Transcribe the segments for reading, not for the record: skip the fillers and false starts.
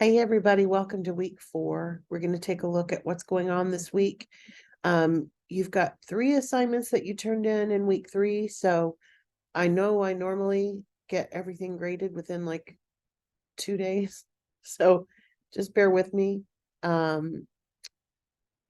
Hey, everybody, welcome to week 4. We're going to take a look at what's going on this week. You've got 3 assignments that you turned in week 3. So I know I normally get everything graded within like 2 days. So just bear with me. I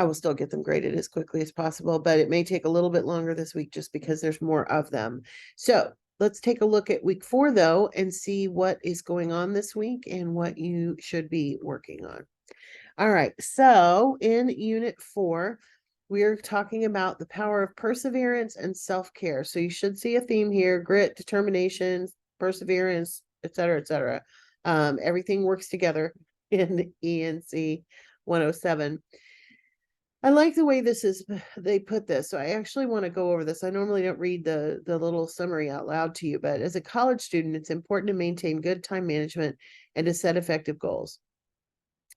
will still get them graded as quickly as possible, but it may take a little bit longer this week just because there's more of them. So let's take a look at week 4 though, and see what is going on this week and what you should be working on. All right, so in unit 4, we're talking about the power of perseverance and self-care. So you should see a theme here: grit, determination, perseverance, etc., etc. Everything works together in ENC 107. I like the way they put this. So I actually want to go over this. I normally don't read the little summary out loud to you, but as a college student, it's important to maintain good time management and to set effective goals.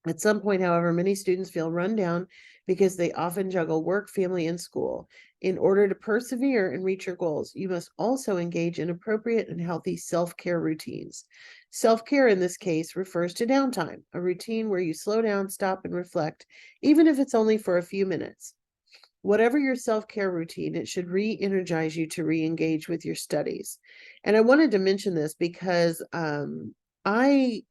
At some point, however, many students feel run down because they often juggle work, family, and school. In order to persevere and reach your goals, you must also engage in appropriate and healthy self-care routines. Self-care in this case refers to downtime, a routine where you slow down, stop, and reflect, even if it's only for a few minutes. Whatever your self-care routine, it should re-energize you to re-engage with your studies. And I wanted to mention this because I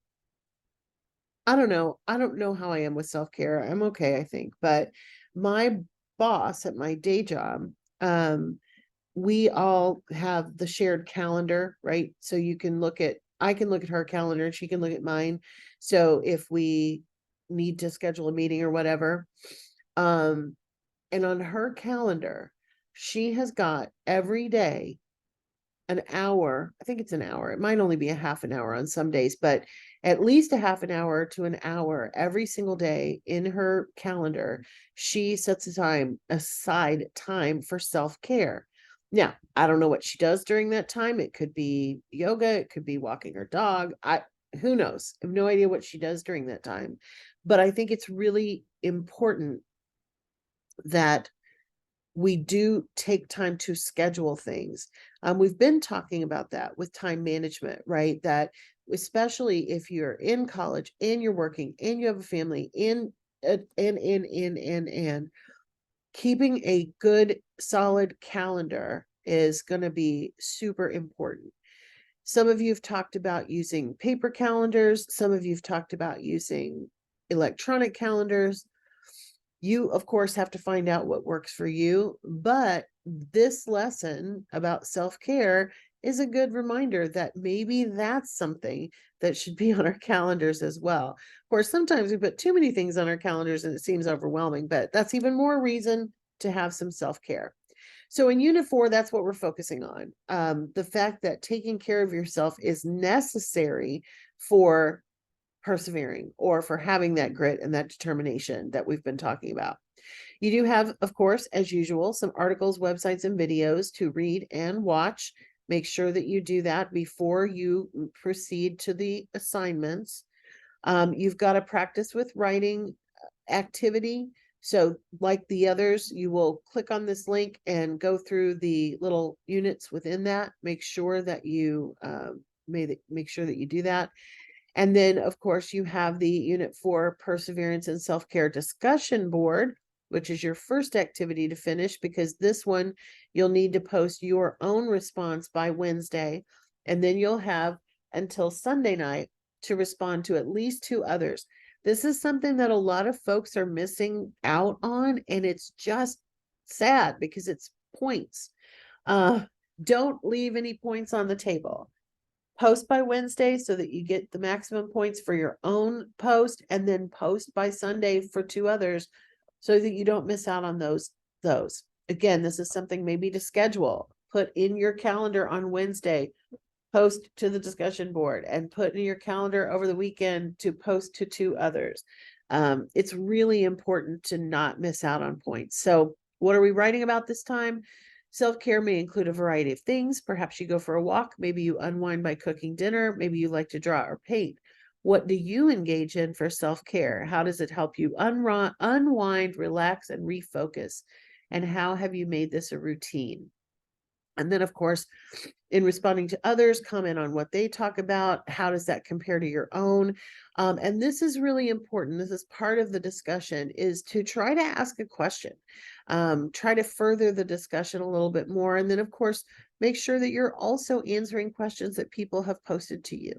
I don't know. I don't know how I am with self-care. I'm okay, I think. But my boss at my day job, we all have the shared calendar, right? So I can look at her calendar and she can look at mine. So if we need to schedule a meeting or whatever, um, and on her calendar, she has got every day an hour. I think it's an hour. It might only be a half an hour on some days, but at least a half an hour to an hour every single day in her calendar. She sets aside time for self-care. Now, I don't know what she does during that time. It could be yoga, it could be walking her dog. Who knows? I have no idea what she does during that time. But I think it's really important that we do take time to schedule things. We've been talking about that with time management, right? That especially if you're in college and you're working and you have a family and keeping a good solid calendar is going to be super important. Some of you have talked about using paper calendars. Some of you have talked about using electronic calendars. You, of course, have to find out what works for you, but this lesson about self-care is a good reminder that maybe that's something that should be on our calendars as well. Of course, sometimes we put too many things on our calendars and it seems overwhelming, but that's even more reason to have some self-care. So in Unit 4, that's what we're focusing on. The fact that taking care of yourself is necessary for persevering or for having that grit and that determination that we've been talking about. You do have, of course, as usual, some articles, websites, and videos to read and watch. Make sure that you do that before you proceed to the assignments. You've got to practice with writing activity. So like the others, you will click on this link and go through the little units within that. Make sure that you make sure that you do that. And then, of course, you have the Unit 4 Perseverance and Self-Care Discussion Board, which is your first activity to finish, because this one you'll need to post your own response by Wednesday. And then you'll have until Sunday night to respond to at least 2 others. This is something that a lot of folks are missing out on, and it's just sad because it's points. Don't leave any points on the table. Post by Wednesday so that you get the maximum points for your own post, and then post by Sunday for 2 others so that you don't miss out on those. Again, this is something maybe to schedule. Put in your calendar on Wednesday, post to the discussion board, and put in your calendar over the weekend to post to 2 others. It's really important to not miss out on points. So what are we writing about this time? Self-care may include a variety of things. Perhaps you go for a walk. Maybe you unwind by cooking dinner. Maybe you like to draw or paint. What do you engage in for self-care? How does it help you unwind, relax, and refocus? And how have you made this a routine? And then, of course, in responding to others, comment on what they talk about. How does that compare to your own? And this is really important. This is part of the discussion, is to try to ask a question, try to further the discussion a little bit more. And then, of course, make sure that you're also answering questions that people have posted to you.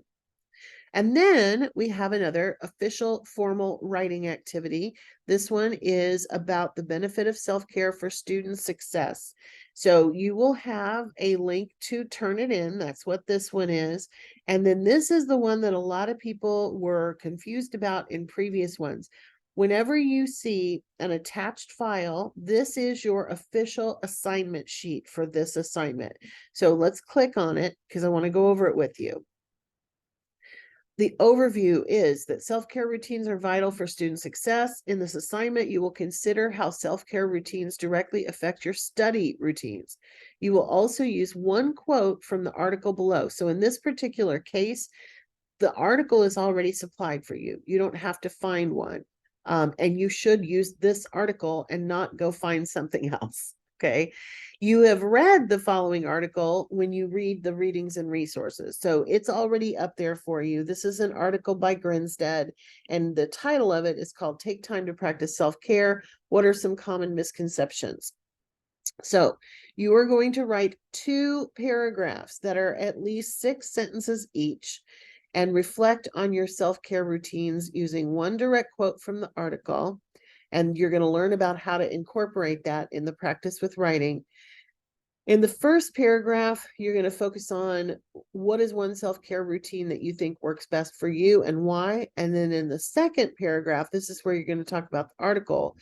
And then we have another official formal writing activity. This one is about the benefit of self-care for student success. So you will have a link to turn it in. That's what this one is. And then this is the one that a lot of people were confused about in previous ones. Whenever you see an attached file, this is your official assignment sheet for this assignment. So let's click on it because I want to go over it with you. The overview is that self-care routines are vital for student success. In this assignment, you will consider how self-care routines directly affect your study routines. You will also use one quote from the article below. So in this particular case, the article is already supplied for you. You don't have to find one. And you should use this article and not go find something else. Okay. You have read the following article when you read the readings and resources. So it's already up there for you. This is an article by Grinstead, and the title of it is called Take Time to Practice Self-Care. What are some common misconceptions? So you are going to write 2 paragraphs that are at least 6 sentences each and reflect on your self-care routines using one direct quote from the article. And you're going to learn about how to incorporate that in the practice with writing. In the first paragraph, you're going to focus on what is one self-care routine that you think works best for you and why. And then in the second paragraph, this is where you're going to talk about the article.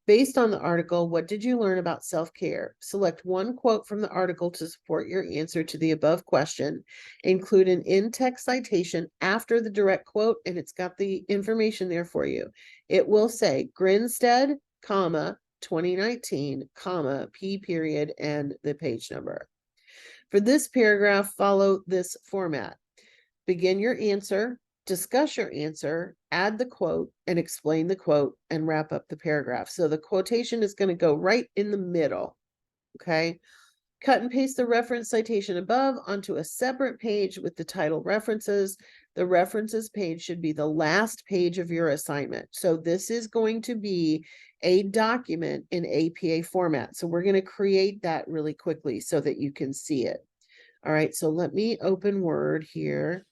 Based on the article, what did you learn about self-care? Select one quote from the article to support your answer to the above question. Include an in-text citation after the direct quote, and it's got the information there for you. It will say Grinstead, comma, 2019, comma, P period, and the page number. For this paragraph, follow this format. Begin your answer, discuss your answer, add the quote, and explain the quote, and wrap up the paragraph. So the quotation is going to go right in the middle, okay? Cut and paste the reference citation above onto a separate page with the title references. The references page should be the last page of your assignment. So this is going to be a document in APA format. So we're going to create that really quickly so that you can see it. All right, so let me open Word here.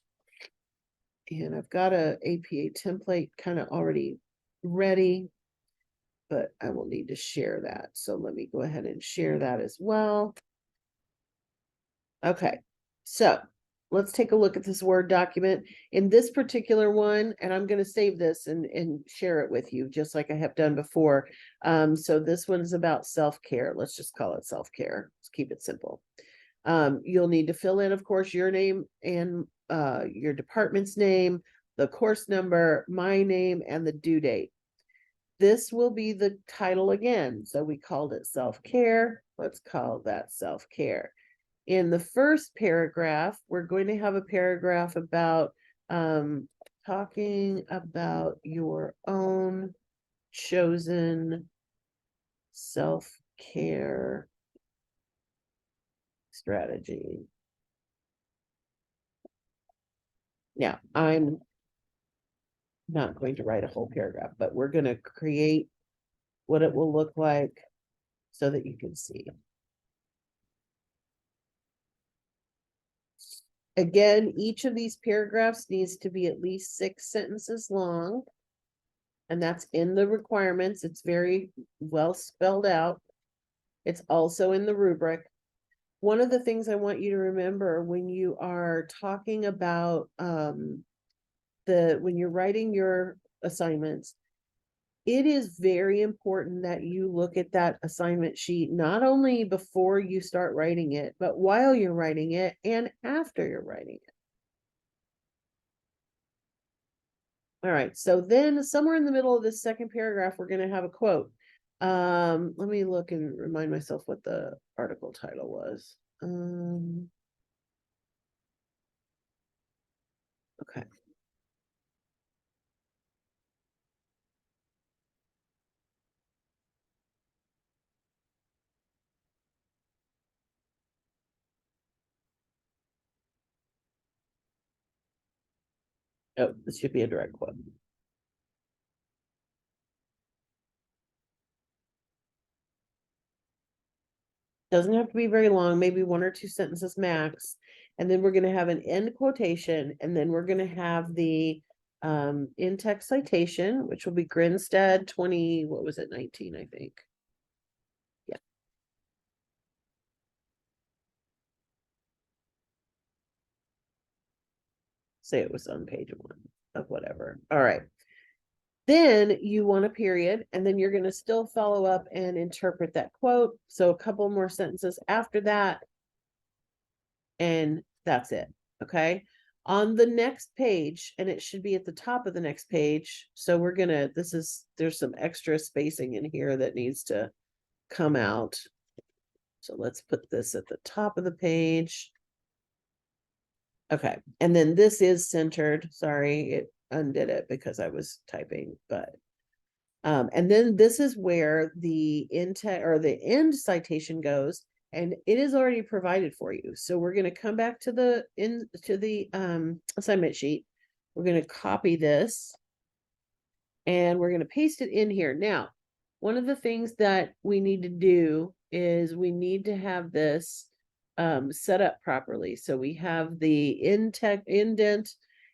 And I've got a APA template kind of already ready, but I will need to share that. So let me go ahead and share that as well. Okay, so let's take a look at this Word document. In this particular one, and I'm going to save this and share it with you, just like I have done before. So this one's about self-care. Let's just call it self-care. Let's keep it simple. You'll need to fill in, of course, your name and your department's name, the course number, my name, and the due date. This will be the title again. So we called it self-care. Let's call that self-care. In the first paragraph, we're going to have a paragraph about talking about your own chosen self-care strategy. Now, I'm not going to write a whole paragraph, but we're going to create what it will look like so that you can see. Again, each of these paragraphs needs to be at least 6 sentences long. And that's in the requirements. It's very well spelled out. It's also in the rubric. One of the things I want you to remember when you are talking about when you're writing your assignments, it is very important that you look at that assignment sheet, not only before you start writing it, but while you're writing it and after you're writing it. All right, so then somewhere in the middle of this second paragraph, we're going to have a quote. Let me look and remind myself what the article title was. Okay. Oh, this should be a direct quote. Doesn't have to be very long, maybe 1 or 2 sentences max. And then we're going to have an end quotation, and then we're going to have the in-text citation, which will be Grinstead 20, what was it, 19, I think. Yeah. Say it was on page 1 of whatever. All right. Then you want a period, and then you're going to still follow up and interpret that quote. So a couple more sentences after that, and that's it. Okay. On the next page, and it should be at the top of the next page. So we're gonna, there's some extra spacing in here that needs to come out. So let's put this at the top of the page. Okay. And then this is centered. Sorry, it undid it because I was typing, but and then this is where the the end citation goes, and it is already provided for you. So we're going to come back to the assignment sheet. We're going to copy this, and we're going to paste it in here. Now, one of the things that we need to do is we need to have this set up properly. So we have the indent,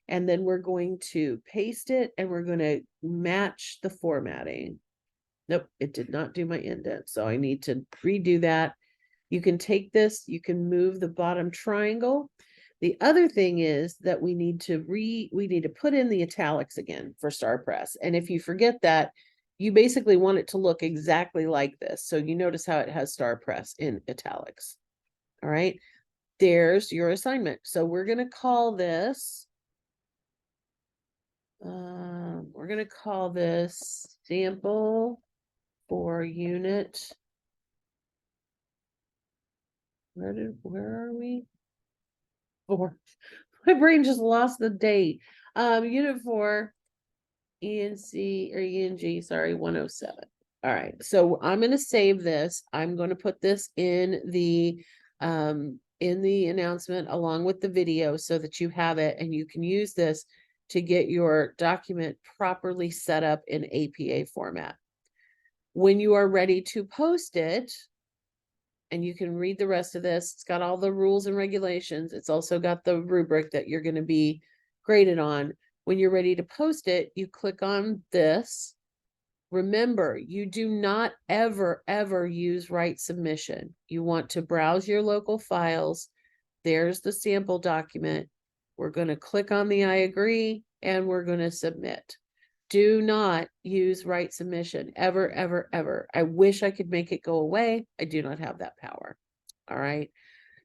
and then we're going to paste it, and we're going to match the formatting. Nope, it did not do my indent, so I need to redo that. You can take this, you can move the bottom triangle. The other thing is that we need to put in the italics again for StarPress. And if you forget that, you basically want it to look exactly like this. So you notice how it has StarPress in italics. All right, there's your assignment. So we're going to call this sample for unit. Where are we? 4. My brain just lost the date. Unit 4, ENG, sorry, 107. All right, so I'm going to save this. I'm going to put this in the announcement along with the video so that you have it, and you can use this to get your document properly set up in APA format. When you are ready to post it, and you can read the rest of this, it's got all the rules and regulations. It's also got the rubric that you're going to be graded on. When you're ready to post it, you click on this. Remember, you do not ever, ever use write submission. You want to browse your local files. There's the sample document. We're going to click on the I agree, and we're going to submit. Do not use write submission ever, ever, ever. I wish I could make it go away. I do not have that power. All right.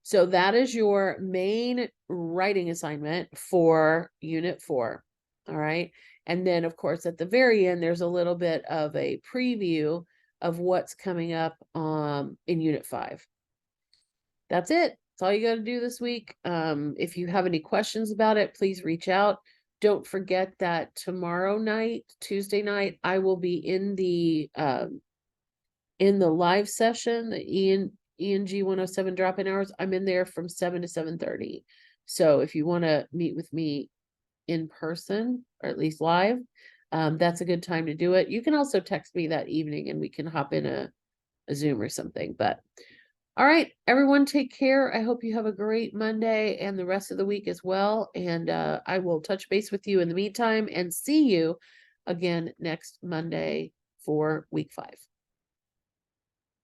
So that is your main writing assignment for Unit 4. All right. And then, of course, at the very end, there's a little bit of a preview of what's coming up in Unit 5. That's it. That's all you got to do this week. If you have any questions about it, please reach out. Don't forget that tomorrow night, Tuesday night, I will be in the live session, the ENG107 drop-in hours. I'm in there from 7 to 7:30. So if you want to meet with me in person, or at least live, that's a good time to do it. You can also text me that evening and we can hop in a Zoom or something. But all right, everyone, take care. I hope you have a great Monday and the rest of the week as well. And I will touch base with you in the meantime, and see you again next Monday for week 5.